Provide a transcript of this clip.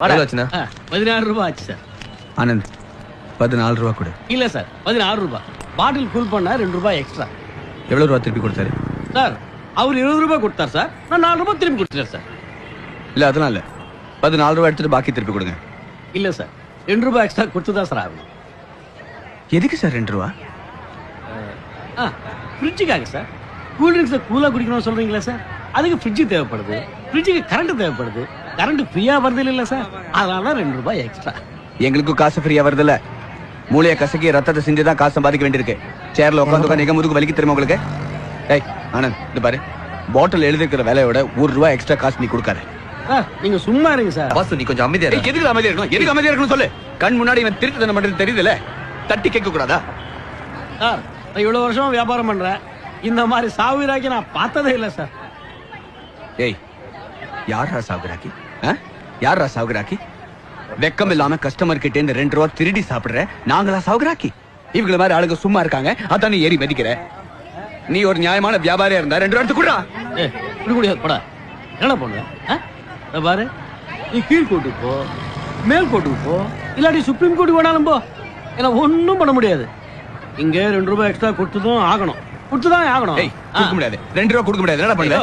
₹16 ஆச்சு சார். ஆனந்த் ₹14 கொடு. இல்ல சார், ₹16. பாட்டில் ஃபுல் பண்ணா ₹2 எக்ஸ்ட்ரா. எவ்வளவு ரூபா திருப்பி கொடுத்தாரு? சார் அவர் ₹20 கொடுத்தார் சார், நான் ₹4 திருப்பி கொடுத்துட்டேன் சார். இல்ல அதெல்லாம் இல்ல, ₹14 எடுத்துட்டு பாக்கி திருப்பி கொடுங்க. இல்ல சார், ₹2 எக்ஸ்ட்ரா கொடுத்துதான் சார் ஆகும். எதுக்கு சார் ₹2? ஃப்ரிட்ஜுக்காக சார். கூல் ட்ரிங்க்ஸை கூலா குடிக்கணும்னு சொல்றீங்களா சார், அதுக்கு ஃப்ரிட்ஜு தேவைப்படுது, ஃப்ரிட்ஜுக்கு கரண்ட் தேவைப்படுது, கரண்ட் ஃப்ரீயா வருது இல்ல சார், அதனால ₹2 எக்ஸ்ட்ரா. எங்களுக்கும் காசு ஃப்ரீயா வருது இல்ல, மூளைய கசக்கி ரத்தத்தை செஞ்சுதான் காசு சம்பாதிக்க வேண்டியிருக்கு. சேர்ல உட்காந்து எங்க முதுகு வலிக்கு தெரியுமா உங்களுக்கு? ஏய் ஆனந்த், இது பாரு, பாட்டில் எழுதிருக்கிற விலையோட ₹1 எக்ஸ்ட்ரா காசு நீ கொடுக்காத. நீங்க சும்மா இருங்க சார். பாஸ் நீ கொஞ்சம் அமைதியா இரு. எதுக்கு அமைதியா இருக்கணும்? எதுக்கு அமைதியா இருக்கணும் சொல்லு. கண் முன்னாடி இவன் திருட்டு தான பண்றது தெரியுதுல, தட்டி கேட்க கூடாதா? சார் நான் இவ்வளவு வருஷம் வியாபாரம் பண்றேன், இந்த மாதிரி சாவுராக்கி நான் பார்த்ததே இல்லை சார். ஏய் யாரா சாகுராக்கி? யாரா சாகுராக்கி? வெக்கம் இல்லாம கஸ்டமர் கிட்ட இந்த ₹2 திருடி சாப்பிடுற நாங்களா சாகுராக்கி? இவங்கள மாதிரி ஆளுங்க சும்மா இருக்காங்க, அதான் நீ ஏறி மதிக்கிற. நீ ஒரு நியாயமான வியாபாரியா இருந்தா ₹2 எடுத்து குடுறா. என்ன பண்ண பாரு, நீ கீழ் கோர்ட்டுக்கு போ, மேல் கோர்ட்டுக்கு போ, இல்லாட்டி சுப்ரீம் கோர்ட்டுக்கு வேணாலும் போ, ஏன்னா ஒன்னும் பண்ண முடியாது. இங்க ₹2 எக்ஸ்ட்ரா கொடுத்துதான் ஆகணும், கொடுத்துதான் ஆகணும். கொடுக்க முடியாது, ₹2 கொடுக்க முடியாது. என்ன பண்ணல?